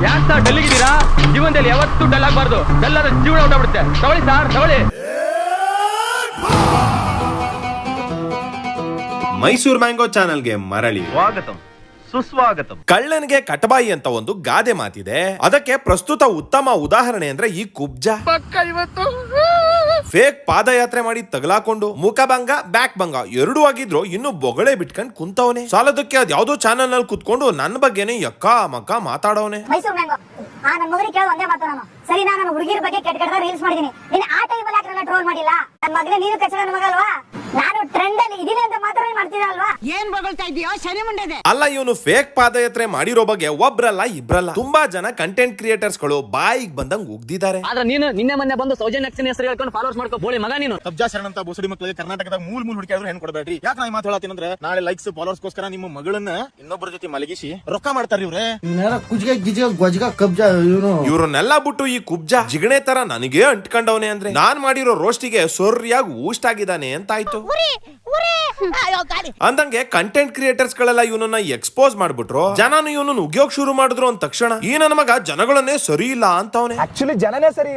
ಯಾಕೆ ಸರ್ ಡೆಲ್ಲಿಗಿದ್ದೀರಾ? ಜೀವನದಲ್ಲಿ ಯಾವತ್ತೂ ಡಲ್ ಆಗಬಾರ್ದು. ಡಲ್ ಆದ್ರೆ ಜೀವನ ಹೊರಟುಬಿಡುತ್ತೆ. ತಗೊಳ್ಳಿ ಸರ್, ತಗೊಳ್ಳಿ. ಮೈಸೂರು ಮ್ಯಾಂಗೋ ಚಾನೆಲ್ಗೆ ಮರಳಿ ಸ್ವಾಗತಂ, ಸುಸ್ವಾಗತಂ. ಕಳ್ಳನಿಗೆ ಕಟಬಾಯಿ ಅಂತ ಒಂದು ಗಾದೆ ಮಾತಿದೆ. ಅದಕ್ಕೆ ಪ್ರಸ್ತುತ ಉತ್ತಮ ಉದಾಹರಣೆ ಅಂದ್ರೆ ಈ ಕುಬ್ಜಾ. ಫೇಕ್ ಪಾದಯಾತ್ರೆ ಮಾಡಿ ತಗಲಾಕೊಂಡು ಮುಖಭಂಗ ಬ್ಯಾಕ್ ಭಂಗ ಎರಡೂ ಆಗಿದ್ರು ಇನ್ನು ಬೊಗಳೆ ಬಿಟ್ಕೊಂಡ್ ಕುಂತವನೆ. ಸಾಲದಕ್ಕೆ ಅದ್ ಯಾವ್ದೋ ಚಾನೆಲ್ ನಲ್ಲಿ ಕುತ್ಕೊಂಡು ನನ್ನ ಬಗ್ಗೆನೆ ಯಕ್ಕ ಮಕ್ಕ ಮಾತಾಡವನೆ. ಮೈಸೂರು ಮ್ಯಾಂಗೋ ನನ್ನ ಮಗನಿಗೆ ಕೇಳೋ ಒಂದೇ ಮಾತು ನಾನು. ಸರಿ, ನಾನು ಹುಡುಗಿರ ಬಗ್ಗೆ ಕೆಟ್ಟ ರೀಲ್ಸ್ ಮಾಡಿದೀನಿ. ನೀನು ಆ ಟೈಮಲ್ಲಿ ಯಾಕೆ ನನ್ನ ಟ್ರೋಲ್ ಮಾಡಿಲ್ಲ? ನನ್ನ ಮಗನೇ ನೀನು ಕಚ್ಚಡ ನನ್ನ ಮಗ ಅಲ್ವಾ? ನಾನು ಟ್ರೆಂಡ್ ಅಲ್ಲಿ ಇದೀನಿ ಅಂತ ಮಾತ್ರ ಮಾಡ್ತಿದ್ದೆ ಅಲ್ವಾ? ಏನ್ ಬಗಳ್ತಾ ಇದೀಯೋ ಶನಿ ಮುಂಡೆದೆ. ಅಲ್ಲ, ಇವನು ಫೇಕ್ ಪಾದಯಾತ್ರೆ ಮಾಡಿರೋ ಬಗ್ಗೆ ಒಬ್ರಲ್ಲ ಇಬ್ರಲ್ಲ ತುಂಬಾ ಜನ ಕಂಟೆಂಟ್ ಕ್ರಿಯೇಟರ್ಸ್ ಗಳು ಬಾಯಿಗೆ ಬಂದಂಗ್ ಉಗ್ದಿದ್ದಾರೆ. ಆದ್ರೆ ನೀನು ನಿನ್ನೆ ಮೊನ್ನೆ ಬಂದು ಸೌಜನ್ಯ ಅಕ್ಷನ್ ಹೆಸರು ಹೇಳ್ಕೊಂಡು ಫಾಲೋವರ್ಸ್ ಮಾಡ್ಕೋ ಬೋಳಿ ಮಗ ನೀನು. ಕಬ್ಜಾ ಶರಣ ಅಂತ ಬೋಸಡಿ ಮಕ್ಕಳಿಗೆ ಕರ್ನಾಟಕದಾಗ ಮೂಲ ಹುಡುಕಿಯಾದ್ರು ಹೆಣ್ ಕೊಡಬೇಡ್ರಿ. ಯಾಕೆ ನಾ ಮಾತು ಹೇಳತ್ತೀನಿ ಅಂದ್ರೆ ನಾಳೆ ಲೈಕ್ಸ್ ಫಾಲೋವರ್ಸ್ಗೋಸ್ಕರ ನಿಮ್ಮ ಮಗಳನ್ನ ಇನ್ನೊಬ್ಬರ ಜೊತೆ ಮಲಗಿಸಿ ರೊಕ್ಕ ಮಾಡ್ತಾರ ಇವ್ರೆ. ಇವ್ರನ್ನೆಲ್ಲ ಬಿಟ್ಟು ಈ ಕುಬ್ಜಾ ಜಿಗಣೆ ತರ ನನಗೆ ಅಂಟ್ಕೊಂಡವನೆ ಅಂದ್ರೆ ನಾನ್ ಮಾಡಿರೋ ರೋಸ್ಟಿಗೆ ಸೊರ್ರಿಯಾಗಿ ಊಸ್ಟ್ ಆಗಿದ್ದಾನೆ ಅಂತ ಆಯ್ತು. ಅಂದಂಗೆ ಕಂಟೆಂಟ್ ಕ್ರಿಯೇಟರ್ಸ್ ಗಳೆಲ್ಲ ಇವನನ್ನ ಎಕ್ಸ್ಪೋಸ್ ಮಾಡ್ಬಿಟ್ರು. ಜನನು ಇವನನ್ನು ಉಗ್ಯೋಕ್ ಶುರು ಮಾಡಿದ್ರು ಅಂದ ತಕ್ಷಣ ಈ ನನ್ನ ಮಗ ಜನಗಳನ್ನೇ ಸರಿ ಇಲ್ಲ ಅಂತವನೆ. ಆಕ್ಚುಲಿ ಜನನೇ ಸರಿ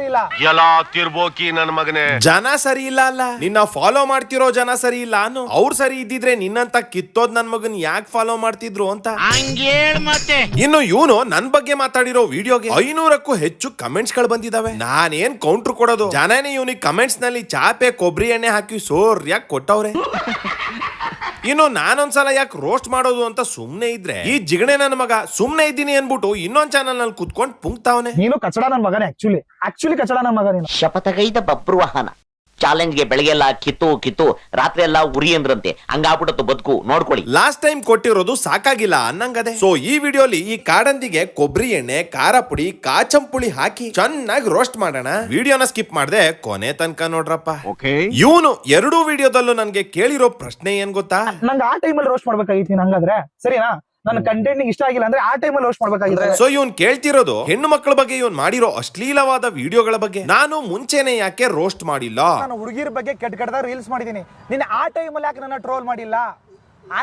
ಇಲ್ಲ. ಎಲ್ಲ ತಿರ್ಬೋಕಿ ನನ್ ಮಗನೇ. ಜನ ಸರಿ ಇಲ್ಲ ಅಲ್ಲ, ನಿನ್ನ ಫಾಲೋ ಮಾಡ್ತಿರೋ ಜನ ಸರಿ ಇಲ್ಲ ಅನ್ನು. ಅವ್ರು ಸರಿ ಇದ್ದಿದ್ರೆ ನಿನ್ನಂತ ಕಿತ್ತೋದ್ ನನ್ ಮಗನ್ ಯಾಕೆ ಫಾಲೋ ಮಾಡ್ತಿದ್ರು ಅಂತ. ಇನ್ನು ಇವನು ನನ್ ಬಗ್ಗೆ ಮಾತಾಡಿರೋ ವಿಡಿಯೋಗೆ 500ಕ್ಕೂ ಹೆಚ್ಚು ಕಮೆಂಟ್ಸ್ ಗಳು ಬಂದಿದಾವೆ. ನಾನೇನ್ ಕೌಂಟರ್ ಕೊಡೋದು? ಜನನೇ ಇವನಿಗೆ ಕಮೆಂಟ್ಸ್ ನಲ್ಲಿ ಚಾಪೆ ಕೊಬ್ಬರಿ ಎಣ್ಣೆ ಹಾಕಿ ಸೋರ್ಯಾಕ್ ಕೊಟ್ಟವ್ರೆ. ಇನ್ನು ನಾನೊಂದ್ಸಲ ಯಾಕೆ ರೋಸ್ಟ್ ಮಾಡೋದು ಅಂತ ಸುಮ್ನೆ ಇದ್ರೆ ಈ ಜಿಗಣೆ ನನ್ನ ಮಗ ಸುಮ್ನೆ ಇದ್ದೀನಿ ಅನ್ಬಿಟ್ಟು ಇನ್ನೊಂದ್ ಚಾನಲ್ ನಲ್ಲಿ ಕುತ್ಕೊಂಡ್ ಪುಂಕ್ತಾವನೆ. ನೀನು ಕಚಡ ನನ್ ಮಗನೇ. ಆಕ್ಚುಲಿ ಕಚಡ ನನ್ ಮಗ ನೀನು. ಶಪಥಗೈದ ಬಬ್ರುವಾಹನ ಚಾಲೆಂಜ್ಗೆ ಬೆಳಗ್ಗೆಲ್ಲ ಕಿತ್ತು ರಾತ್ರಿ ಎಲ್ಲ ಉರಿ ಅಂದ್ರಂತೆ. ಹಂಗಾಗ್ಬಿಟ್ಟು ಬದುಕು ನೋಡ್ಕೊಳ್ಳಿ. ಲಾಸ್ಟ್ ಟೈಮ್ ಕೊಟ್ಟಿರೋದು ಸಾಕಾಗಿಲ್ಲ ಅನ್ನಂಗದೆ. ಸೊ ಈ ವಿಡಿಯೋಲಿ ಈ ಕಾಡಂದಿಗೆ ಕೊಬ್ಬರಿ ಎಣ್ಣೆ, ಖಾರ ಪುಡಿ, ಕಾಚಂಪುಳಿ ಹಾಕಿ ಚೆನ್ನಾಗಿ ರೋಸ್ಟ್ ಮಾಡೋಣ. ವಿಡಿಯೋನ ಸ್ಕಿಪ್ ಮಾಡದೆ ಕೊನೆ ತನಕ ನೋಡ್ರಪ್ಪ. ಇವನು ಎರಡೂ ವಿಡಿಯೋದಲ್ಲೂ ನನ್ಗೆ ಕೇಳಿರೋ ಪ್ರಶ್ನೆ ಏನ್ ಗೊತ್ತಾ? ನಂಗೆ ಆ ಟೈಮಲ್ಲಿ ರೋಸ್ಟ್ ಮಾಡ್ಬೇಕಾಗಿತ್ತು. ಹಂಗಾದ್ರೆ ಸರಿನಾ? ನನ್ನ ಕಂಟೆಂಟ್ ಇಷ್ಟ ಆಗಿಲ್ಲ ಅಂದ್ರೆ ಆ ಟೈಮಲ್ಲಿ ರೋಸ್ಟ್ ಮಾಡ್ಬೇಕಾಗಿದ್ರೆ. ಸೊ ಇವನ್ ಕೇಳ್ತಿರೋದು ಹೆಣ್ಣು ಮಕ್ಕಳ ಬಗ್ಗೆ ಇವನ್ ಮಾಡಿರೋ ಅಶ್ಲೀಲವಾದ ವಿಡಿಯೋಗಳ ಬಗ್ಗೆ. ನಾನು ಮುಂಚೆನೆ ಯಾಕೆ ರೋಸ್ಟ್ ಮಾಡಿಲ್ಲ? ನಾನು ಹುಡುಗಿರ ಬಗ್ಗೆ ಕೆಟ್ಟ ರೀಲ್ಸ್ ಮಾಡಿದೀನಿ. ನೀನು ಆ ಟೈಮಲ್ಲಿ ಯಾಕೆ ನನ್ನ ಟ್ರೋಲ್ ಮಾಡಿಲ್ಲ?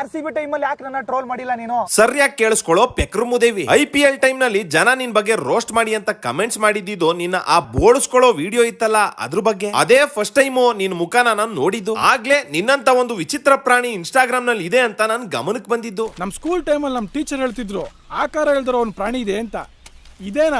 RCB ಟೈಮಲ್ಲಿ ಯಾಕೆ ನನ್ನ ಟ್ರೋಲ್ ಮಾಡಿಲ್ಲ ನೀನು? ಸರಿಯಾಗಿ ಕೇಳಿಸ್ಕೊಳ್ಳೋ ಪೆಕ್ರು ಮುದೇವಿ. IPL ಟೈಮ್ ನಲ್ಲಿ ಜನ ನಿನ್ ಬಗ್ಗೆ ರೋಸ್ಟ್ ಮಾಡಿ ಅಂತ ಕಮೆಂಟ್ಸ್ ಮಾಡಿದ್ದು ನಿನ್ನ ಆ ಬೋಳಿಸ್ಕೊಳ್ಳೋ ವಿಡಿಯೋ ಇತ್ತಲ್ಲ ಅದ್ರ ಬಗ್ಗೆ. ಅದೇ ಫಸ್ಟ್ ಟೈಮು ನಿನ್ ಮುಖನ ನಾನು ನೋಡಿದ್ದು. ಆಗ್ಲೇ ನಿನ್ನಂತ ಒಂದು ವಿಚಿತ್ರ ಪ್ರಾಣಿ ಇನ್ಸ್ಟಾಗ್ರಾಮ್ ನಲ್ಲಿ ಇದೆ ಅಂತ ನನ್ ಗಮನಕ್ಕೆ ಬಂದಿದ್ದು. ನಮ್ ಸ್ಕೂಲ್ ಟೈಮಲ್ಲಿ ನಮ್ ಟೀಚರ್ ಹೇಳ್ತಿದ್ರು ಆಕಾರ ಹೇಳಿದ್ರು ಅವ್ನ್ ಪ್ರಾಣಿ ಇದೆ ಅಂತ. ಇದೇನಾ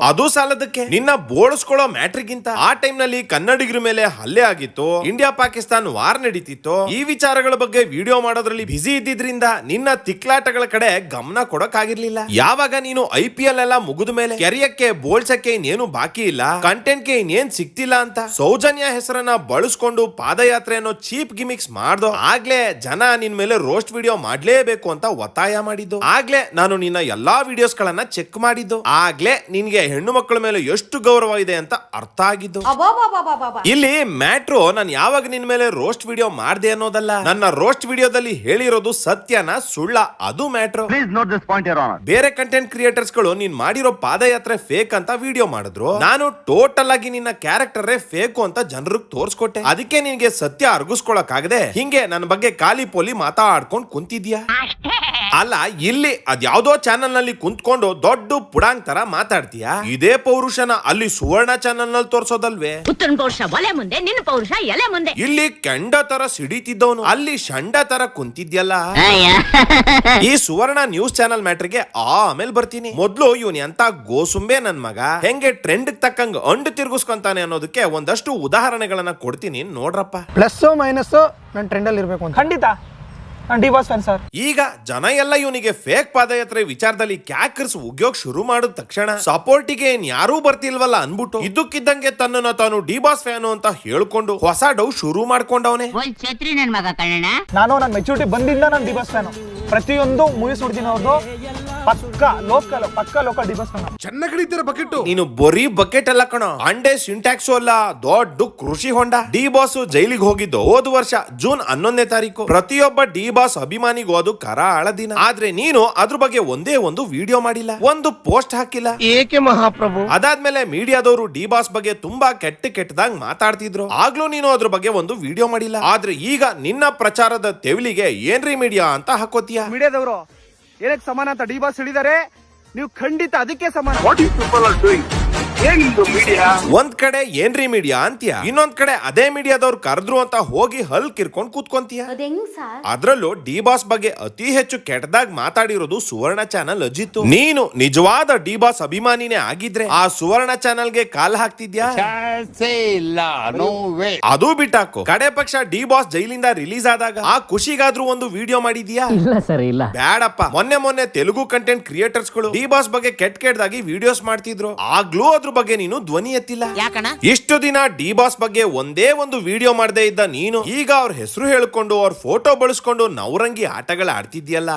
ಅದು ಸಾಲದಕ್ಕೆ ನಿನ್ನ ಬೋಳಿಸ್ಕೊಳ್ಳೋ ಮ್ಯಾಟ್ರಿಗಿಂತ ಆ ಟೈಮ್ ನಲ್ಲಿ ಕನ್ನಡಿಗರ ಮೇಲೆ ಹಲ್ಲೆ ಆಗಿತ್ತು, ಇಂಡಿಯಾ ಪಾಕಿಸ್ತಾನ್ ವಾರ್ ನಡೀತಿತ್ತು. ಈ ವಿಚಾರಗಳ ಬಗ್ಗೆ ವಿಡಿಯೋ ಮಾಡೋದ್ರಲ್ಲಿ ಬಿಸಿ ಇದ್ದಿದ್ರಿಂದ ನಿನ್ನ ತಿಕ್ಲಾಟಗಳ ಕಡೆ ಗಮನ ಕೊಡಕ್ ಆಗಿರ್ಲಿಲ್ಲ. ಯಾವಾಗ ನೀನು IPL ಎಲ್ಲ ಮುಗಿದ ಮೇಲೆ ಕೆರಿಯಕ್ಕೆ ಬೋಳ್ಸಕ್ಕೆ ಇನ್ನೇನು ಬಾಕಿ ಇಲ್ಲ, ಕಂಟೆಂಟ್ಗೆ ಇನ್ನೇನ್ ಸಿಕ್ತಿಲ್ಲ ಅಂತ ಸೌಜನ್ಯ ಹೆಸರನ್ನ ಬಳಸ್ಕೊಂಡು ಪಾದಯಾತ್ರೆ ಅನ್ನೋ ಚೀಪ್ ಗಿಮಿಕ್ಸ್ ಮಾಡ್ದೋ ಆಗ್ಲೇ ಜನ ನಿನ್ ಮೇಲೆ ರೋಸ್ಟ್ ವಿಡಿಯೋ ಮಾಡ್ಲೇಬೇಕು ಅಂತ ಒತ್ತಾಯ ಮಾಡಿದ್ದು. ಆಗ್ಲೇ ನಾನು ನಿನ್ನ ಎಲ್ಲಾ ವಿಡಿಯೋಸ್ ಗಳನ್ನ ಚೆಕ್ ಮಾಡಿದ್ದು. ಆಗ್ಲೇ ನಿನ್ಗೆ ಹೆಣ್ಣು ಮಕ್ಕಳ ಮೇಲೆ ಎಷ್ಟು ಗೌರವ ಇದೆ ಅಂತ ಅರ್ಥ ಆಗಿದ್ದು. ಇಲ್ಲಿ ಮ್ಯಾಟ್ರು ನಾನು ಯಾವಾಗ ನಿನ್ ಮೇಲೆ ರೋಸ್ಟ್ ವಿಡಿಯೋ ಮಾಡ್ದೆ ಅನ್ನೋದಲ್ಲ, ನನ್ನ ರೋಸ್ಟ್ ವಿಡಿಯೋದಲ್ಲಿ ಹೇಳಿರೋದು ಸತ್ಯನ ಸುಳ್ಳ, ಅದು ಮ್ಯಾಟ್ರು. ಬೇರೆ ಕಂಟೆಂಟ್ ಕ್ರಿಯೇಟರ್ಸ್ ಗಳು ನೀನ್ ಮಾಡಿರೋ ಪಾದಯಾತ್ರೆ ಫೇಕ್ ಅಂತ ವಿಡಿಯೋ ಮಾಡಿದ್ರು. ನಾನು ಟೋಟಲ್ ಆಗಿ ನಿನ್ನ ಕ್ಯಾರೆಕ್ಟರ್ ಫೇಕು ಅಂತ ಜನರಿಗೆ ತೋರ್ಸ್ಕೊಟ್ಟೆ. ಅದಕ್ಕೆ ನಿನ್ಗೆ ಸತ್ಯ ಅರ್ಗಿಸ್ಕೊಳಕ್ ಆಗದೆ ಹಿಂಗೆ ನನ್ನ ಬಗ್ಗೆ ಖಾಲಿ ಪೋಲಿ ಮಾತಾಡ್ಕೊಂಡ್ ಕುಂತಿದ್ಯಾ. ಅಲ್ಲ, ಇಲ್ಲಿ ಅದ್ಯಾವ್ದೋ ಚಾನಲ್ ನಲ್ಲಿ ಕುಂತ್ಕೊಂಡು ದೊಡ್ಡ ಪುಡಾಂಗ್ ತರ ಮಾತಾಡ್ತೀಯಾ. ಇದೇ ಪೌರುಷನ ಅಲ್ಲಿ ಸುವರ್ಣ ಚಾನಲ್ ನಲ್ಲಿ ತೋರ್ಸೋದಲ್ವೇ? ಉತ್ತರನ್ ಪೌರುಷ ಒಲೆ ಮುಂದೆ, ನಿನ್ನ ಪೌರುಷ ಎಲೆ ಮುಂದೆ. ಇಲ್ಲಿ ಕೆಂಡ ತರ ಸಿಡಿತಿದ್ದವನು ಅಲ್ಲಿ ಶಂಡ ತರ ಕುಂತಿದ್ಯಲ್ಲ. ಈ ಸುವರ್ಣ ನ್ಯೂಸ್ ಚಾನಲ್ ಮ್ಯಾಟ್ರಿಗೆ ಆಮೇಲೆ ಬರ್ತೀನಿ. ಮೊದ್ಲು ಇವನ್ ಎಂತ ಗೋಸುಂಬೆ ನನ್ ಮಗ ಹೆಂಗೆ ಟ್ರೆಂಡ್ ತಕ್ಕಂಗ್ ಅಂಡು ತಿರ್ಗಿಸ್ಕೊಂತಾನೆ ಅನ್ನೋದಕ್ಕೆ ಒಂದಷ್ಟು ಉದಾಹರಣೆಗಳನ್ನ ಕೊಡ್ತೀನಿ ನೋಡ್ರಪ್ಪ. ಪ್ಲಸ್ ಮೈನಸ್ ನನ್ನ ಟ್ರೆಂಡ್ ಅಲ್ಲಿ ಇರ್ಬೇಕು ಅಂತ. ಖಂಡಿತ ಈಗ ಜನ ಎಲ್ಲ ಇವನಿಗೆ ಫೇಕ್ ಪಾದಯಾತ್ರೆ ವಿಚಾರದಲ್ಲಿ ಕ್ಯಾಕರ್ಸ್ ಉಗ್ಯೋಕ್ ಶುರು ಮಾಡಿದ ತಕ್ಷಣ ಸಪೋರ್ಟಿಗೆ ಯಾರೂ ಬರ್ತಿಲ್ವಲ್ಲ ಅನ್ಬಿಟ್ಟು ಇದ್ದಕ್ಕಿದ್ದಂಗೆ ತನ್ನನ್ನ ತಾನು ಡಿ-ಬಾಸ್ ಫ್ಯಾನು ಅಂತ ಹೇಳ್ಕೊಂಡು ಹೊಸ ಡೌ ಶುರು ಮಾಡ್ಕೊಂಡವನೆ. ನಾನು ನನ್ನ ಮೆಚುರಿಟಿ ಬಂದಿಂದ ನಾನು ಡಿ-ಬಾಸ್ ಫ್ಯಾನು. ಪ್ರತಿಯೊಂದು ಮೂವೀಸ್ ನೋಡ್ತೀನಿ ಅವ್ರದ್ದು. ಪಕ್ಕ ಲೋಕಲ್ ಡಿ-ಬಾಸ್ ಫ್ಯಾನು. ಚೆನ್ನಾಗಿ ಹಿಡಿತೀರ ಬಕೆಟ್. ನೀನು ಬರೀ ಬಕೆಟ್ ಅಲ್ಲ ಕಣೋ, ಅಂಡೆ ಸಿಂಟ್ಯಾಕ್ಸು ಅಲ್ಲ, ದೊಡ್ಡ ಕೃಷಿ ಹೊಂಡ. ಡಿ-ಬಾಸ್ ಜೈಲಿಗೆ ಹೋಗಿದ್ದು ಹೋದ ವರ್ಷ ಜೂನ್ 11ನೇ ತಾರೀಕು. ಪ್ರತಿಯೊಬ್ಬ ಡಿ-ಬಾಸ್ ಅಭಿಮಾನಿಗೂ ಅದು ಕರಾಳ ದಿನ. ಆದ್ರೆ ನೀನು ಅದ್ರ ಬಗ್ಗೆ ಒಂದೇ ಒಂದು ವಿಡಿಯೋ ಮಾಡಿಲ್ಲ, ಒಂದು ಪೋಸ್ಟ್ ಹಾಕಿಲ್ಲ. ಏಕೆ ಮಹಾಪ್ರಭು? ಅದಾದ್ಮೇಲೆ ಮೀಡಿಯಾದವರು ಡಿ-ಬಾಸ್ ಬಗ್ಗೆ ತುಂಬಾ ಕೆಟ್ಟದಾಗ ಮಾತಾಡ್ತಿದ್ರು. ಆಗ್ಲೂ ನೀನು ಅದ್ರ ಬಗ್ಗೆ ಒಂದು ವಿಡಿಯೋ ಮಾಡಿಲ್ಲ. ಆದ್ರೆ ಈಗ ನಿನ್ನ ಪ್ರಚಾರದ ತೆವಲಿಗೆ ಏನ್ರಿ ಮೀಡಿಯಾ ಅಂತ ಹಾಕೋತೀಯ. ಮೀಡಿಯಾದವರು ಏನಕ್ಕೆ ಸಮಾನ ಅಂತ ಡಿ ಬಾಸ್ ಹೇಳಿದ್ದಾರೆ. ನೀವು ಖಂಡಿತ ಅದಕ್ಕೆ ಸಮಾನ. ಒಂದ್ ಕಡೆ ಏನ್ರಿ ಮೀಡಿಯಾ ಅಂತೀಯ, ಇನ್ನೊಂದ್ ಕಡೆ ಅದೇ ಮೀಡಿಯಾದವ್ರು ಕರೆದ್ರು ಅಂತ ಹೋಗಿ ಹಲ್ ಕಿರ್ಕೊಂಡ್ ಕೂತ್ಕೊಂತೀಯ. ಅದ್ರಲ್ಲೂ ಡಿ ಬಾಸ್ ಬಗ್ಗೆ ಅತಿ ಹೆಚ್ಚು ಕೆಟ್ಟದಾಗ್ ಮಾತಾಡಿರೋದು ಸುವರ್ಣ ಚಾನಲ್ ಅಜಿತ್. ನೀನು ನಿಜವಾದ ಡಿ ಬಾಸ್ ಅಭಿಮಾನಿನೇ ಆಗಿದ್ರೆ ಆ ಸುವರ್ಣ ಚಾನಲ್ಗೆ ಕಾಲ್ ಹಾಕ್ತಿದ್ಯಾ? ಅದು ಬಿಟ್ಟಾಕು, ಕಡೆ ಪಕ್ಷ ಡಿ ಬಾಸ್ ಜೈಲಿಂದ ರಿಲೀಸ್ ಆದಾಗ ಆ ಖುಷಿಗಾದ್ರೂ ಒಂದು ವಿಡಿಯೋ ಮಾಡಿದ್ಯಾ? ಇಲ್ಲ ಸರ್, ಇಲ್ಲ. ಬ್ಯಾಡಪ್ಪ. ಮೊನ್ನೆ ತೆಲುಗು ಕಂಟೆಂಟ್ ಕ್ರಿಯೇಟರ್ಸ್ ಗಳು ಡಿ ಬಾಸ್ ಬಗ್ಗೆ ಕೆಟ್ಟದಾಗಿ ವಿಡಿಯೋಸ್ ಮಾಡ್ತಿದ್ರು. ಆಗ್ಲೂ ಅದ್ರ ಬಗ್ಗೆ ನೀನು ಧ್ವನಿ ಎತ್ತಿಲ್ಲ. ಇಷ್ಟು ದಿನ ಡಿ ಬಾಸ್ ಬಗ್ಗೆ ಒಂದೇ ಒಂದು ವಿಡಿಯೋ ಮಾಡದೇ ಇದ್ದ ನೀನು ಈಗ ಅವ್ರ ಹೆಸರು ಹೇಳ್ಕೊಂಡು ಅವ್ರ ಫೋಟೋ ಬಳಸ್ಕೊಂಡು ನವರಂಗಿ ಆಟಗಳ ಆಡ್ತಿದ್ಯಲ್ಲ.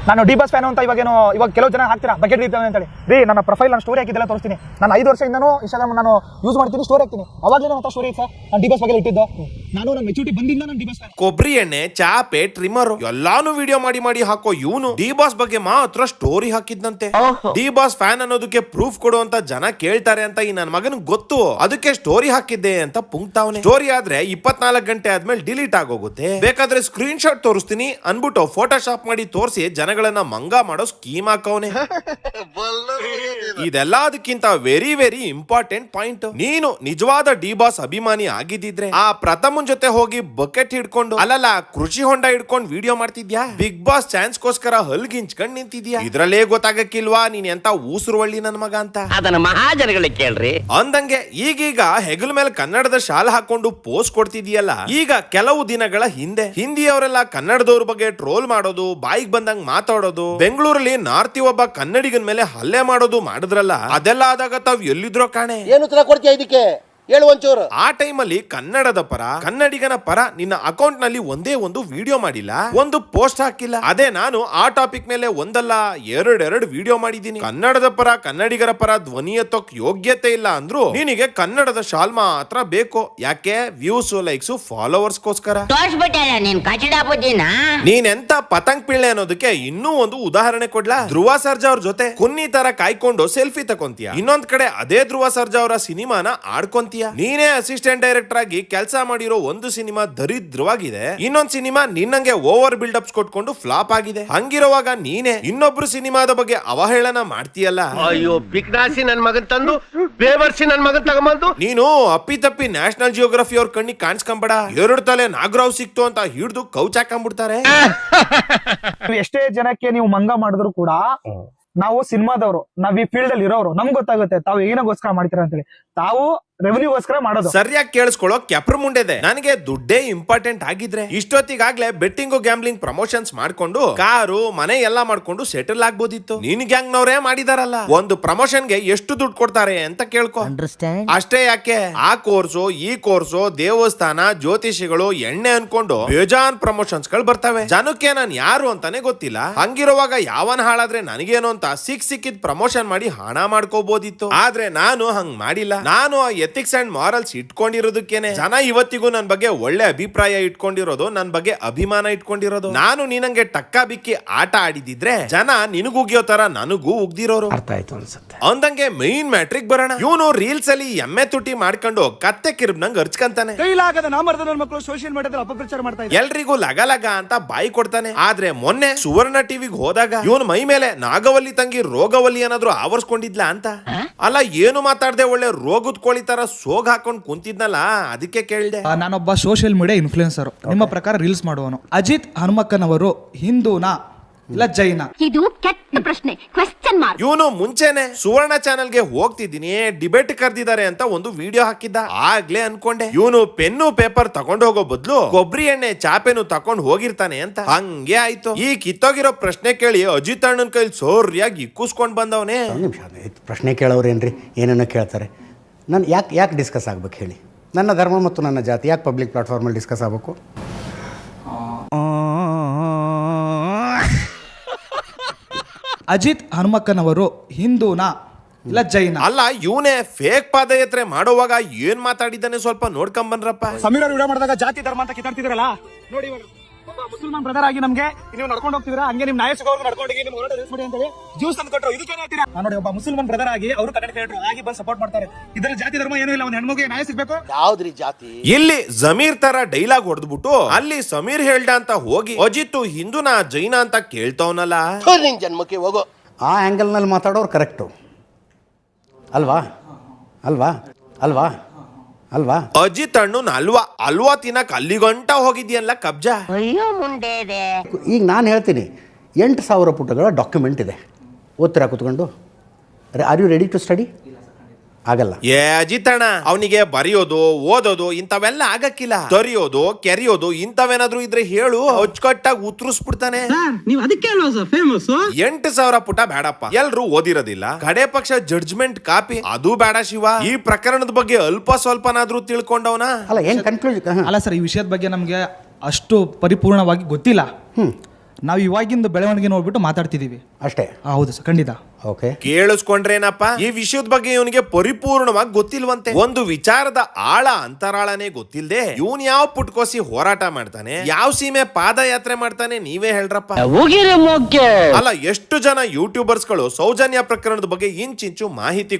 ನಾನು ಡಿ ಬಾಸ್ ಫ್ಯಾನ್ ಅಂತ ಇವಾಗ ಕೆಲವು ಜನ ಹಾಕ್ತೀರಾ ಬಕೆಟ್ ಇರ್ತವೆ ಅಂತ ಹೇಳಿ. ರೀ, ನನ್ನ ಪ್ರೊಫೈಲ್ ನಾನು ಸ್ಟೋರಿ ಹಾಕಿದ್ದೆಲ್ಲ ತೋರಿಸ್ತೀನಿ. ನಾನು 5 ವರ್ಷದಿಂದನೂ ಇನ್ಸ್ಟಾಗ್ರಾಮ್ ನಾನು ಯೂಸ್ ಮಾಡ್ತೀನಿ, ಸ್ಟೋರಿ ಹಾಕ್ತೀನಿ. ಅವಾಗಲೇ ನನ್ನ ಸ್ಟೋರಿ ಸರ್ ನಾನು ಡಿ ಬಾಸ್ ಬಗ್ಗೆ ಇಟ್ಟಿದ್ದು. ನಾನು ನನ್ನ ಮೆಚೂರಿಟಿ ಬಂದಿಂದ ನಾನು ಡಿ ಬಾಸ್ ಫ್ಯಾನ್. ಕೊಬ್ಬರಿ ಎಣ್ಣೆ, ಚಾಪೆ, ಟ್ರಿಮ್ಮರ್ ಎಲ್ಲಾನು ವಿಡಿಯೋ ಮಾಡಿ ಹಾಕೋ ಇವನು ಡಿ ಬಾಸ್ ಬಗ್ಗೆ ಮಾತ್ರ ಸ್ಟೋರಿ ಹಾಕಿದ್ನಂತೆ. ಡಿ ಬಾಸ್ ಫ್ಯಾನ್ ಅನ್ನೋದಕ್ಕೆ ಪ್ರೂಫ್ ಕೊಡುವಂತ ಜನ ಕೇಳ್ತಾರೆ ಅಂತ ಈ ನನ್ನ ಮಗನ್ ಗೊತ್ತು. ಅದಕ್ಕೆ ಸ್ಟೋರಿ ಹಾಕಿದ್ದೆ ಅಂತ ಪುಂಕ್ತಾವನೆ. ಸ್ಟೋರಿ ಆದ್ರೆ 24 ಗಂಟೆ ಆದ್ಮೇಲೆ ಡಿಲೀಟ್ ಆಗೋಗುತ್ತೆ. ಬೇಕಾದ್ರೆ ಸ್ಕ್ರೀನ್ ಶಾಟ್ ತೋರಿಸ್ತೀನಿ ಅನ್ಬಿಟ್ಟು ಫೋಟೋಶಾಪ್ ಮಾಡಿ ತೋರಿಸಿ ಜನಗಳನ್ನ ಮಂಗ ಮಾಡೋ ಸ್ಕೀಮ್ ಹಾಕವನೆ. ಇದೆಲ್ಲ ಅದಕ್ಕಿಂತ ವೆರಿ ವೆರಿ ಇಂಪಾರ್ಟೆಂಟ್ ಪಾಯಿಂಟ್. ನೀನು ನಿಜವಾದ ಡಿ ಬಾಸ್ ಅಭಿಮಾನಿ ಆಗಿದ್ದಿದ್ರೆ ಆ ಪ್ರಥಮನ್ ಜೊತೆ ಹೋಗಿ ಬಕೆಟ್ ಹಿಡ್ಕೊಂಡು ಅಲ್ಲಲ್ಲ ಕೃಷಿ ಹೊಂಡ ಹಿಡ್ಕೊಂಡು ವಿಡಿಯೋ ಮಾಡ್ತಿದ್ಯಾ? ಬಿಗ್ ಬಾಸ್ ಚಾನ್ಸ್ ಗೋಸ್ಕರ ಹಲ್ಗಿಂಚ್ಕೊಂಡ್ ನಿಂತಿದ್ಯಾ? ಇದ್ರಲ್ಲೇ ಗೊತ್ತಾಗಕ್ಕಿಲ್ವಾ ನೀನ್ ಎಂತ ಊಸುರುವಳ್ಳಿ ನನ್ ಮಗ ಅಂತ? ಅದನ್ನ ಮಹಾಜನಗಳಿಗೆ ಕೇಳ್ರಿ. ಅಂದಂಗೆ ಈಗೀಗ ಹೆಗಲ ಮೇಲೆ ಕನ್ನಡದ ಶಾಲ್ ಹಾಕೊಂಡು ಪೋಸ್ಟ್ ಕೊಡ್ತಿದ್ಯಲ್ಲ. ಈಗ ಕೆಲವು ದಿನಗಳ ಹಿಂದೆ ಹಿಂದಿಯವರೆಲ್ಲ ಕನ್ನಡದವ್ರ ಬಗ್ಗೆ ಟ್ರೋಲ್ ಮಾಡೋದು, ಬಾಯಿಗೆ ಬಂದಂಗ್ ಮಾತಾಡೋದು, ಬೆಂಗಳೂರಲ್ಲಿ ನಾರ್ತಿ ಒಬ್ಬ ಕನ್ನಡಿಗನ ಮೇಲೆ ಹಲ್ಲೆ ಮಾಡೋದು ಮಾಡಿದ್ರಲ್ಲ. ಅದೆಲ್ಲ ಆದಾಗ ತಾವ್ ಎಲ್ಲಿದ್ರೋ ಕಾಣೆ. ಏನು ಉತ್ತರ ಕೊಡ್ತೀಯ ಇದಕ್ಕೆ? ಹೇಳು ಒಂಚೂರು. ಆ ಟೈಮಲ್ಲಿ ಕನ್ನಡದ ಪರ, ಕನ್ನಡಿಗನ ಪರ ನಿನ್ನ ಅಕೌಂಟ್ ನಲ್ಲಿ ಒಂದೇ ಒಂದು ವಿಡಿಯೋ ಮಾಡಿಲ್ಲ, ಒಂದು ಪೋಸ್ಟ್ ಹಾಕಿಲ್ಲ. ಅದೇ ನಾನು ಆ ಟಾಪಿಕ್ ಮೇಲೆ ಒಂದಲ್ಲ ಎರಡು ವಿಡಿಯೋ ಮಾಡಿದ್ದೀನಿ. ಕನ್ನಡದ ಪರ, ಕನ್ನಡಿಗರ ಪರ ಧ್ವನಿ ಎತ್ತೋಕ್ ಯೋಗ್ಯತೆ ಇಲ್ಲ ಅಂದ್ರು ನಿನಗೆ ಕನ್ನಡದ ಶಾಲ್ ಮಾತ್ರ ಬೇಕು. ಯಾಕೆ? ವ್ಯೂಸ್, ಲೈಕ್ಸ್, ಫಾಲೋವರ್ಸ್ ಗೋಸ್ಕರ. ನೀನೆಂತ ಪತಂಗ್ ಪಿಳ್ಳೆ ಅನ್ನೋದಕ್ಕೆ ಇನ್ನೂ ಒಂದು ಉದಾಹರಣೆ ಕೊಡ್ಲಾ? ಧ್ರುವ ಸರ್ಜಾ ಅವ್ರ ಜೊತೆ ಕುನ್ನಿ ತರ ಕಾಯ್ಕೊಂಡು ಸೆಲ್ಫಿ ತಕೊಂತೀಯ, ಇನ್ನೊಂದ್ ಕಡೆ ಅದೇ ಧ್ರುವ ಸರ್ಜಾ ಅವರ ಸಿನಿಮಾನ ಆಡ್ಕೊಂತೀಯ. ನೀನೇ ಅಸಿಸ್ಟೆಂಟ್ ಡೈರೆಕ್ಟರ್ ಆಗಿ ಕೆಲಸ ಮಾಡಿರೋ ಒಂದು ಸಿನಿಮಾ ದರಿದ್ರವಾಗಿದೆ, ಇನ್ನೊಂದ್ ಸಿನಿಮಾ ನಿನ್ನಂಗೆ ಓವರ್ ಬಿಲ್ಡಪ್ಸ್ ಕೊಟ್ಕೊಂಡು ಫ್ಲಾಪ್ ಆಗಿದೆ. ಹಂಗಿರುವಾಗ ನೀನೇ ಇನ್ನೊಬ್ರು ಸಿನಿಮಾದ ಬಗ್ಗೆ ಅವಹೇಳನ ಮಾಡ್ತೀಯಲ್ಲ. ಅಯ್ಯೋ ಬಿಕ್ನಾಸಿ ನನ್ ಮಗನ್ ತಂದು ಬೇವರ್ಸಿ ನನ್ ಮಗನ್ ತಗೊಂಬಂದು ನೀನು ಅಪ್ಪಿತಪ್ಪಿ ನ್ಯಾಷನಲ್ ಜಿಯೋಗ್ರಫಿ ಅವ್ರ ಕಣ್ಣಿಗೆ ಕಾಣಿಸ್ಕೊಂಬೇಡ. 2 ತಲೆ ನಾಗರಾವ್ ಸಿಕ್ತು ಅಂತ ಹಿಡಿದು ಕೌಚ್ ಹಾಕೊಂಡ್ಬಿಡ್ತಾರೆ. ಎಷ್ಟೇ ಜನಕ್ಕೆ ನೀವು ಮಂಗ ಮಾಡಿದ್ರು ಕೂಡ ನಾವು ಸಿನಿಮಾದವರು, ನಾವ್ ಈ ಫೀಲ್ಡ್ ಅಲ್ಲಿ ಇರೋರು, ನಮ್ಗೆ ಗೊತ್ತಾಗುತ್ತೆ ತಾವು ಏನಗೋಸ್ಕರ ಮಾಡ್ತೀರಾ ಅಂತ ಹೇಳಿ. ತಾವು ರೆವೆನ್ಯೂಗೋಸ್ಕರ ಮಾಡೋದು. ಸರಿಯಾಗಿ ಕೇಳಿಸ್ಕೊಳ್ಳೋ ಕೆಪ್ರ ಮುಂಡೆದೆ. ನನಗೆ ದುಡ್ಡೇ ಇಂಪಾರ್ಟೆಂಟ್ ಆಗಿದ್ರೆ ಇಷ್ಟೊತ್ತಿಗಾಗ್ಲೇ ಬೆಟ್ಟಿಂಗು ಗ್ಯಾಮ್ಲಿಂಗ್ ಪ್ರಮೋಷನ್ಸ್ ಮಾಡ್ಕೊಂಡು ಕಾರು ಮನೆ ಎಲ್ಲಾ ಮಾಡ್ಕೊಂಡು ಸೆಟಲ್ ಆಗ್ಬೋದಿತ್ತು. ನಿನ್ ಗ್ಯಾಂಗ್ನವರೇ ಮಾಡಿದಾರಲ್ಲ. ಒಂದು ಪ್ರಮೋಷನ್ಗೆ ಎಷ್ಟು ದುಡ್ಡು ಕೊಡ್ತಾರೆ ಅಂತ ಕೇಳ್ಕೊ. ಅಷ್ಟೇ ಯಾಕೆ, ಆ ಕೋರ್ಸು ಈ ಕೋರ್ಸು, ದೇವಸ್ಥಾನ, ಜ್ಯೋತಿಷಿಗಳು, ಎಣ್ಣೆ ಅನ್ಕೊಂಡು ಬೇಜಾನ್ ಪ್ರಮೋಷನ್ಸ್ ಗಳು ಬರ್ತವೆ. ಜನಕ್ಕೆ ನಾನ್ ಯಾರು ಅಂತಾನೆ ಗೊತ್ತಿಲ್ಲ. ಹಂಗಿರುವಾಗ ಯಾವನ್ ಹಾಳಾದ್ರೆ ನನಗೇನು ಅಂತ ಸಿಕ್ಕಿದ್ ಪ್ರಮೋಷನ್ ಮಾಡಿ ಹಣ ಮಾಡ್ಕೋಬಹುದಿತ್ತು. ಆದ್ರೆ ನಾನು ಹಂಗ್ ಮಾಡಿಲ್ಲ. ನಾನು ಎಥಿಕ್ಸ್ ಅಂಡ್ ಮಾರಲ್ಸ್ ಇಟ್ಕೊಂಡಿರೋದಕ್ಕೇನೆ ಜನ ಇವತ್ತಿಗೂ ನನ್ ಬಗ್ಗೆ ಒಳ್ಳೆ ಅಭಿಪ್ರಾಯ ಇಟ್ಕೊಂಡಿರೋದು, ನನ್ ಬಗ್ಗೆ ಅಭಿಮಾನ ಇಟ್ಕೊಂಡಿರೋದು. ನಾನು ನೀನಂಗೆ ಟಕ್ಕ ಬಿಕ್ಕಿ ಆಟ ಆಡಿದಿದ್ರೆ ಜನ ನಿನಗುಗಿಯೋ ತರ ನನಗೂ ಉಗ್ದಿರೋರು. ಅರ್ಥ ಆಯ್ತು ಅನ್ಸುತ್ತೆ. ಅಂದಂಗೆ ಮೈನ್ ಮ್ಯಾಟ್ರಿಕ್ ಬರೋಣ. ಇವನು ರೀಲ್ಸ್ ಅಲ್ಲಿ ಎಮ್ಮೆ ತುಟಿ ಮಾಡ್ಕೊಂಡು ಕತ್ತೆ ಕಿರ್ಬ್ನಂಗ್ ಅರ್ಚ್ಕಂತಾನೆ. ಕೈಲಾಗದ ನಾಮರ್ದ ನನ್ನ ಮಕ್ಕಳು ಸೋಷಿಯಲ್ ಮೀಡಿಯಾದಲ್ಲಿ ಅಪಪ್ರಚಾರ ಮಾಡ್ತಾ ಇದ್ದಾರೆ. ಎಲ್ರಿಗೂ ಲಗ ಅಂತ ಬಾಯಿ ಕೊಡ್ತಾನೆ. ಆದ್ರೆ ಮೊನ್ನೆ ಸುವರ್ಣ ಟಿವಿಗೆ ಹೋದಾಗ ಇವನ್ ಮೈ ಮೇಲೆ ನಾಗವಲ್ಲಿ ತಂಗಿ ರೋಗವಲ್ಲಿ ಏನಾದ್ರು ಆವರ್ಸ್ಕೊಂಡಿದ್ಲ ಅಂತ. ಅಲ್ಲ, ಏನು ಮಾತಾಡ್ದೆ ಒಳ್ಳೆ ರೋಗದ ಕೋಳಿ ತರ ಸೋಗ್ ಹಾಕೊಂಡ್ ಕುಂತಿದ್ನಲ್ಲ, ಅದಕ್ಕೆ ಕೇಳ್ದೆ. ನಾನೊಬ್ಬ ಸೋಷಿಯಲ್ ಮೀಡಿಯಾ ಇನ್ಫ್ಲೂಯೆನ್ಸರ್. ನಿಮ್ಮ ಪ್ರಕಾರ ರೀಲ್ಸ್ ಮಾಡುವನು ಅಜಿತ್ ಹನುಮಕ್ಕನವರು ಹಿಂದೂನಾ ಇಲ್ಲ ಜೈನ? ಇದು ಕೆಟ್ಟ ಪ್ರಶ್ನೆ, ಕ್ವೆಶ್ಚನ್ ಮಾರ್ಕ್. ಇವನು ಮುಂಚೆನೆ ಸುವರ್ಣ ಚಾನೆಲ್ಗೆ ಹೋಗ್ತಿದ್ದೀನಿ, ಡಿಬೇಟ್ ಕರ್ದಿದ್ದಾರೆ ಅಂತ ಒಂದು ವಿಡಿಯೋ ಹಾಕಿದ್ದ. ಆಗ್ಲೇ ಅನ್ಕೊಂಡೆ ಇವನು ಪೆನ್ನು ಪೇಪರ್ ತಗೊಂಡ್ ಹೋಗೋ ಬದ್ಲು ಕೊಬ್ಬರಿ ಎಣ್ಣೆ ಚಾಪೆನು ತಕೊಂಡ್ ಹೋಗಿರ್ತಾನೆ ಅಂತ. ಹಂಗೆ ಆಯ್ತು. ಈ ಕಿತ್ತೋಗಿರೋ ಪ್ರಶ್ನೆ ಕೇಳಿ ಅಜಿತ್ ಅಣ್ಣನ ಕೈಲಿ ಸೋರ್ಯಾಗಿ ಇಕ್ಕೂಸ್ಕೊಂಡ್ ಬಂದವನೇ. ಪ್ರಶ್ನೆ ಕೇಳೋರೇನ್ರಿ ಏನೇನೋ ಕೇಳ್ತಾರೆ. ನಾನು ಯಾಕೆ ಡಿಸ್ಕಸ್ ಆಗ್ಬೇಕು ಹೇಳಿ? ನನ್ನ ಧರ್ಮ ಮತ್ತು ನನ್ನ ಜಾತಿ ಯಾಕೆ ಪಬ್ಲಿಕ್ ಪ್ಲಾಟ್ಫಾರ್ಮಲ್ಲಿ ಡಿಸ್ಕಸ್ ಆಗಬೇಕು? ಅಜಿತ್ ಹನುಮಕ್ಕನವರು ಹಿಂದೂನಾ ಇಲ್ಲ ಜೈನ? ಅಲ್ಲ, ಇವನೇ ಫೇಕ್ ಪಾದಯಾತ್ರೆ ಮಾಡುವಾಗ ಏನ್ ಮಾತಾಡಿದ್ದಾನೆ ಸ್ವಲ್ಪ ನೋಡ್ಕೊಂಡ್ ಬನ್ರಪ್ಪ. ಸಮೀರ ವಿಡಿಯೋ ಮಾಡಿದಾಗ ಜಾತಿ ಧರ್ಮ ಅಂತ ಕಿತ್ತಾಡ್ತಿದ್ರಲ್ಲ ನೋಡಿ. ಮುಸಲ್ಮಾನ್ ಬ್ರದರ್ ಆಗಿ ನಮಗೆ ನೀವು ನಡ್ಕೊಂಡು ಹೋಗ್ತಿದ್ರ ಹಂಗೆ ನಿಮ್ ನ್ಯಾಯ ಸಿಗೋರ್ಗು ನಡ್ಕೊಂಡೋಗಿ ನಿಮ್ ಹೋರಾಟ ನಿಲ್ಲಿಸ್ಬಿಡಿ ಅಂತ ಹೇಳಿ ಜ್ಯೂಸ್ ತಂದು ಕೊಟ್ಟರು. ಇದಕ್ಕೆ ಹೇಳ್ತೀರಾ? ನಾನು ನೋಡಿ ಒಬ್ಬ ಮುಸಲ್ಮಾನ್ ಬ್ರದರ್ ಆಗಿ ಅವರು ಕನ್ನಡ ಕ್ರಿಯೇಟರ್ ಆಗಿ ಬಂದು ಸಪೋರ್ಟ್ ಮಾಡ್ತಾರೆ. ಇದ್ರಲ್ಲಿ ಜಾತಿ ಧರ್ಮ ಏನೂ ಇಲ್ಲ, ಒಂದು ಹೆಣ್ಮಗಿಗೆ ನ್ಯಾಯ ಸಿಗ್ಬೇಕು. ಯಾವ್ದ್ರಿ ಜಾತಿ? ಇಲ್ಲಿ ಜಮೀರ್ ತರ ಡೈಲಾಗ್ ಹೊಡೆದ್ಬಿಟ್ಟು ಅಲ್ಲಿ ಸಮೀರ್ ಹೇಳ್ದ ಅಂತ ಹೋಗಿ ಅಜಿತ್ ಹಿಂದೂನಾ ಜೈನ ಅಂತ ಕೇಳ್ತಾವನಲ್ಲ. ನಿನ್ ಜನ್ಮಕ್ಕೆ ಹೋಗೋ. ಆ ಆ್ಯಂಗಲ್ನಲ್ಲಿ ಮಾತಾಡೋರು ಕರೆಕ್ಟು ಅಲ್ವಾ ಅಲ್ವಾ ಅಲ್ವಾ ಅಲ್ವಾ? ಅಜಿತ್ ಅಣ್ಣನ್ ಅಲ್ವಾ ತಿನ್ನಕ್ ಅಲ್ಲಿಗಂಟ ಹೋಗಿದ್ಯಲ್ಲ ಕಬ್ಜಾ. ಈಗ ನಾನು ಹೇಳ್ತೀನಿ 8,000 ಪುಟಗಳ ಡಾಕ್ಯುಮೆಂಟ್ ಇದೆ, ಓದ್ತೀರಾ ಕೂತ್ಕೊಂಡು? Are you ready to study? ಆಗಲ್ಲ. ಏ ಅಜಿತ್ ಅಣ್ಣ, ಅವನಿಗೆ ಬರೆಯೋದು ಓದೋದು ಇಂಥವೆಲ್ಲ ಆಗಕ್ಕಿಲ್ಲ. ತೊರಿಯೋದು ಕೆರಿಯೋದು ಇಂಥವೇನಾದ್ರೂ ಇದ್ರೆ ಹೇಳು, ಅಚ್ಚುಕಟ್ಟಾಗಿ ಉತ್ತರಿಸ್ಬಿಡ್ತಾನೆ. ನೀವು ಅದಕ್ಕೆ ಅಲ್ವಾ ಸರ್ ಫೇಮಸ್? 8,000 ಪುಟ ಬೇಡಪ್ಪ, ಎಲ್ರು ಓದಿರೋದಿಲ್ಲ. ಕಡೆ ಪಕ್ಷ ಜಡ್ಜ್ಮೆಂಟ್ ಕಾಪಿ ಅದು ಬೇಡ ಶಿವ. ಈ ಪ್ರಕರಣದ ಬಗ್ಗೆ ಅಲ್ಪ ಸ್ವಲ್ಪನಾದ್ರೂ ತಿಳ್ಕೊಂಡವನ ಅಲ್ಲ, ಏನು ಕನ್ಕ್ಲೂಷನ್? ಅಲ್ಲ ಸರ್, ಈ ವಿಷಯದ ಬಗ್ಗೆ ನಮಗೆ ಅಷ್ಟು ಪರಿಪೂರ್ಣವಾಗಿ ಗೊತ್ತಿಲ್ಲ. ನಾವು ಇವಾಗಿಂದ ಬೆಳವಣಿಗೆ ನೋಡ್ಬಿಟ್ಟು ಮಾತಾಡ್ತಿದೀವಿ ಅಷ್ಟೇ. ಹೌದು ಸರ್, ಖಂಡಿತ. ಓಕೆ, ಕೇಳಿಸ್ಕೊಂಡ್ರೇನಪ್ಪ, ಈ ವಿಷಯದ ಬಗ್ಗೆ ಇವನಿಗೆ ಪರಿಪೂರ್ಣವಾಗಿ ಗೊತ್ತಿಲ್ವಂತೆ. ಒಂದು ವಿಚಾರದ ಆಳ ಅಂತರಾಳನೇ ಗೊತ್ತಿಲ್ಲದೆ ಇವನ್ ಯಾವ ಪುಟ್ಕೋಸಿ ಹೋರಾಟ ಮಾಡ್ತಾನೆ, ಯಾವ ಸೀಮೆ ಪಾದಯಾತ್ರೆ ಮಾಡ್ತಾನೆ, ನೀವೇ ಹೇಳ್ರಪ್ಪ. ಅಲ್ಲ, ಎಷ್ಟು ಜನ ಯೂಟ್ಯೂಬರ್ಸ್ ಗಳು ಸೌಜನ್ಯ ಪ್ರಕರಣದ ಬಗ್ಗೆ ಇಂಚಿಂಚು ಮಾಹಿತಿ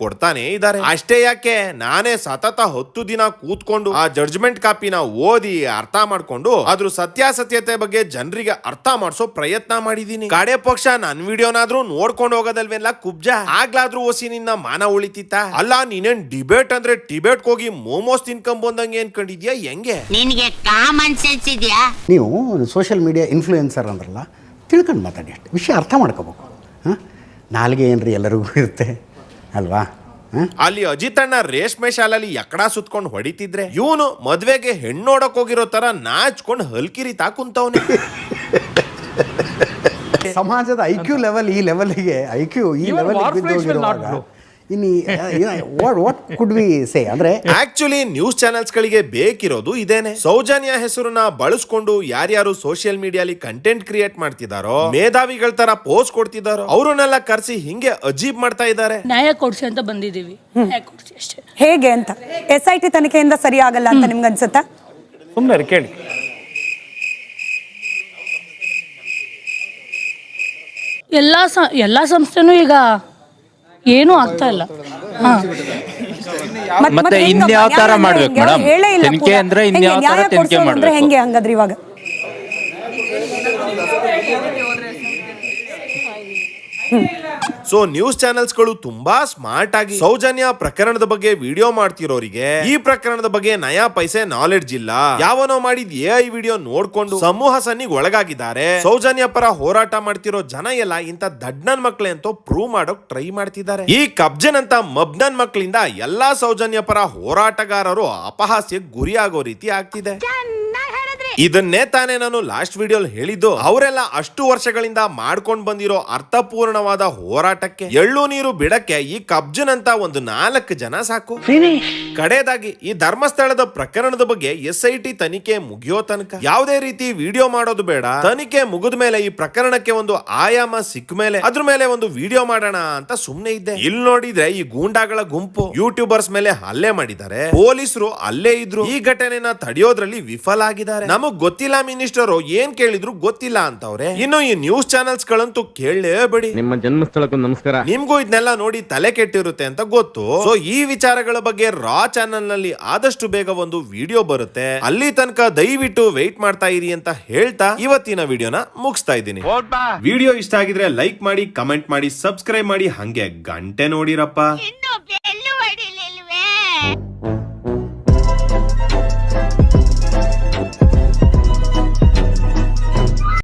ಕೊಡ್ತಾನೆ ಇದಾರೆ. ಅಷ್ಟೇ ಯಾಕೆ, ನಾನೇ ಸತತ 10 ದಿನ ಕೂತ್ಕೊಂಡು ಆ ಜಡ್ಜ್ಮೆಂಟ್ ಕಾಪಿನ ಓದಿ ಅರ್ಥ ಮಾಡ್ಕೊಂಡು ಅದ್ರ ಸತ್ಯಾಸತ್ಯತೆ ಬಗ್ಗೆ ಜನರಿಗೆ ಅರ್ಥ ಮಾಡಿಸೋ ಪ್ರಯತ್ನ ಮಾಡಿದೀನಿ. ಕಡೆ ಪಕ್ಷ ನನ್ ವಿಡಿಯೋನಾದ್ರೂ ನೋಡ್ಕೊಂಡು ಹೋಗೋದಲ್ವೇಲ್ಲ ಕುಬ್ಜಾ. ಆಗ್ಲಾದ್ರೂ ಓಸಿ ನಿನ್ನ ಮಾನ ಉಳಿತಿತ್ತ? ಅಲ್ಲ, ನೀನೇನ್ ಡಿಬೇಟ್ ಅಂದ್ರೆ ಟಿಬೇಟ್ ಹೋಗಿ ಮೋಮೋಸ್ ತಿನ್ಕೊಂಡ್ ಬಂದಂಗೆ ಅನ್ಕೊಂಡಿದ್ಯಾ? ಹೆಂಗೆ ನಿನಗೆ ಕಾಮನ್ ಸೆನ್ಸ್ ಇದೆಯಾ? ನೀವು ಸೋಷಿಯಲ್ ಮೀಡಿಯಾ ಇನ್ಫ್ಲೂಯೆನ್ಸರ್ ಅಂದ್ರಲ್ಲ, ತಿಳ್ಕೊಂಡು ಮಾತಾಡಿ, ಅಷ್ಟು ವಿಷಯ ಅರ್ಥ ಮಾಡ್ಕೋಬೇಕು. ನಾಲ್ಗೆ ಏನ್ರಿ ಎಲ್ಲರಿಗೂ ಇರುತ್ತೆ ಅಲ್ವಾ? ಅಲ್ಲಿ ಅಜಿತ್ ಅಣ್ಣ ರೇಷ್ಮೆ ಶಾಲಲ್ಲಿ ಎಕ್ಕಡ ಸುತ್ಕೊಂಡು ಹೊಡಿತಿದ್ರೆ ಇವನು ಮದ್ವೆಗೆ ಹೆಣ್ಣೋಡಕ್ ಹೋಗಿರೋ ತರ ನಾಚ್ಕೊಂಡು ಹಲ್ಕಿರಿ ತಾಕುಂತವನೆ. ಸಮಾಜದ ಐಕ್ಯೂ ಲೆವೆಲ್ ಈ ಲೆವೆಲ್ಗೆ ವಾಟ್ ಕುಡ್ ವಿ ಸೇ ಅಂದ್ರೆ ಆಕ್ಚುಲಿ ನ್ಯೂಸ್ ಚಾನೆಲ್ಸ್ ಗಳಿಗೆ ಬೇಕಿರೋದು ಇದೇನೆ. ಸೌಜನ್ಯ ಹೆಸರನ್ನ ಬಳಸ್ಕೊಂಡು ಯಾರ್ಯಾರು ಸೋಷಿಯಲ್ ಮೀಡಿಯಾಲಿ ಕಂಟೆಂಟ್ ಕ್ರಿಯೇಟ್ ಮಾಡ್ತಿದಾರೋ, ಮೇಧಾವಿಗಳ ತರ ಪೋಸ್ಟ್ ಕೊಡ್ತಿದಾರೋ ಅವ್ರನ್ನೆಲ್ಲ ಕರ್ಸಿ ಹಿಂಗೆ ಅಜೀಬ್ ಮಾಡ್ತಾ ಇದ್ದಾರೆ. ನ್ಯಾಯ ಕೊಡ್ಸಿ ಅಂತ ಬಂದಿದ್ದೀವಿ. ಅಷ್ಟೇ. ಹೇಗೆ ಅಂತ SIT ತನಿಖೆಯಿಂದ ಸರಿ ಆಗಲ್ಲ ಅಂತ ನಿಮ್ಗೆ ಅನ್ಸುತ್ತಾ? ಸುಮ್ಮನೆ ಕೇಳಿ. ಎಲ್ಲ ಸಂಸ್ಥೆನೂ ಈಗ ಏನೂ ಆಗ್ತಾ ಇಲ್ಲ. ಮತ್ತೆ ಇನ್ಯಾವ ತರ ಮಾಡ್ಬೇಕು ಮೇಡಮ್? ತನಿಖೆ ಅಂದ್ರೆ ಇನ್ಯಾವ ತರ ತನಿಖೆ ಮಾಡ್ಬೇಕು? ಹೆಂಗೆ ಹಂಗಾದ್ರೆ ಇವಾಗ ಸೊ ನ್ಯೂಸ್ ಚಾನೆಲ್ಸ್ ಗಳು ತುಂಬಾ ಸ್ಮಾರ್ಟ್ ಆಗಿ ಸೌಜನ್ಯ ಪ್ರಕರಣದ ಬಗ್ಗೆ ವಿಡಿಯೋ ಮಾಡ್ತಿರೋರಿಗೆ ಈ ಪ್ರಕರಣದ ಬಗ್ಗೆ ನಯಾ ಪೈಸೆ ನಾಲೆಡ್ಜ್ ಇಲ್ಲ, ಯಾವನೋ ಮಾಡಿದ AI ವಿಡಿಯೋ ನೋಡ್ಕೊಂಡು ಸಮೂಹ ಸನ್ನಿಗೆ ಒಳಗಾಗಿದ್ದಾರೆ. ಸೌಜನ್ಯ ಪರ ಹೋರಾಟ ಮಾಡ್ತಿರೋ ಜನ ಎಲ್ಲ ಇಂತ ದಡ್ನನ್ ಮಕ್ಳೆ ಅಂತ ಪ್ರೂವ್ ಮಾಡೋಕ್ ಟ್ರೈ ಮಾಡ್ತಿದ್ದಾರೆ. ಈ ಕಬ್ಜನ್ ಅಂತ ಮಬ್ನನ್ ಮಕ್ಳಿಂದ ಎಲ್ಲಾ ಸೌಜನ್ಯ ಪರ ಹೋರಾಟಗಾರರು ಅಪಹಾಸ್ಯಕ್ಕೆ ಗುರಿಯಾಗೋ ರೀತಿ ಆಗ್ತಿದೆ. ಇದನ್ನೇ ತಾನೇ ನಾನು ಲಾಸ್ಟ್ ವಿಡಿಯೋಲ್ ಹೇಳಿದ್ದು. ಅವರೆಲ್ಲ ಅಷ್ಟು ವರ್ಷಗಳಿಂದ ಮಾಡ್ಕೊಂಡ್ ಬಂದಿರೋ ಅರ್ಥಪೂರ್ಣವಾದ ಹೋರಾಟಕ್ಕೆ ಎಳ್ಳು ನೀರು ಬಿಡಕ್ಕೆ ಈ ಕಬ್ಜನ್ ಅಂತ ಒಂದು 4 ಜನ ಸಾಕು. ಕಡೆದಾಗಿ ಈ ಧರ್ಮಸ್ಥಳದ ಪ್ರಕರಣದ ಬಗ್ಗೆ SIT ತನಿಖೆ ಮುಗಿಯೋ ತನಕ ಯಾವುದೇ ರೀತಿ ವಿಡಿಯೋ ಮಾಡೋದು ಬೇಡ. ತನಿಖೆ ಮುಗಿದ ಮೇಲೆ ಈ ಪ್ರಕರಣಕ್ಕೆ ಒಂದು ಆಯಾಮ ಸಿಕ್ಕ ಮೇಲೆ ಅದ್ರ ಮೇಲೆ ಒಂದು ವಿಡಿಯೋ ಮಾಡೋಣ ಅಂತ ಸುಮ್ನೆ ಇದ್ದೆ. ಇಲ್ಲಿ ನೋಡಿದ್ರೆ ಈ ಗೂಂಡಾಗಳ ಗುಂಪು ಯೂಟ್ಯೂಬರ್ಸ್ ಮೇಲೆ ಹಲ್ಲೆ ಮಾಡಿದ್ದಾರೆ. ಪೊಲೀಸರು ಅಲ್ಲೇ ಇದ್ರು. ಈ ಘಟನೆನ ತಡೆಯೋದ್ರಲ್ಲಿ ವಿಫಲ ಆಗಿದ್ದಾರೆ. ನಮಗ್ ಗೊತ್ತಿಲ್ಲ ಮಿನಿಸ್ಟರ್ ಏನ್ ಕೇಳಿದ್ರು ಗೊತ್ತಿಲ್ಲ ಅಂತವ್ರೆ. ಇನ್ನು ಈ ನ್ಯೂಸ್ ಚಾನೆಲ್ಸ್ ಗಳಂತೂ ಕೇಳಲೇಬೇಡಿ. ನಿಮ್ಮ ಜನ್ಮಸ್ಥಳಕ್ಕೂ ನಮಸ್ಕಾರ. ನಿಮ್ಗೂ ಇದನ್ನೆಲ್ಲ ನೋಡಿ ತಲೆ ಕೆಟ್ಟಿರುತ್ತೆ ಅಂತ ಗೊತ್ತು. ಸೊ ಈ ವಿಚಾರಗಳ ಬಗ್ಗೆ ರಾ ಚಾನೆಲ್ ನಲ್ಲಿ ಆದಷ್ಟು ಬೇಗ ಒಂದು ವಿಡಿಯೋ ಬರುತ್ತೆ. ಅಲ್ಲಿ ತನಕ ದಯವಿಟ್ಟು ವೆಯ್ಟ್ ಮಾಡ್ತಾ ಇರಿ ಅಂತ ಹೇಳ್ತಾ ಇವತ್ತಿನ ವಿಡಿಯೋನ ಮುಗಿಸ್ತಾ ಇದ್ದೀನಿ. ವಿಡಿಯೋ ಇಷ್ಟ ಆಗಿದ್ರೆ ಲೈಕ್ ಮಾಡಿ, ಕಮೆಂಟ್ ಮಾಡಿ, ಸಬ್ಸ್ಕ್ರೈಬ್ ಮಾಡಿ, ಹಂಗೆ ಗಂಟೆ ನೋಡಿರಪ್ಪ.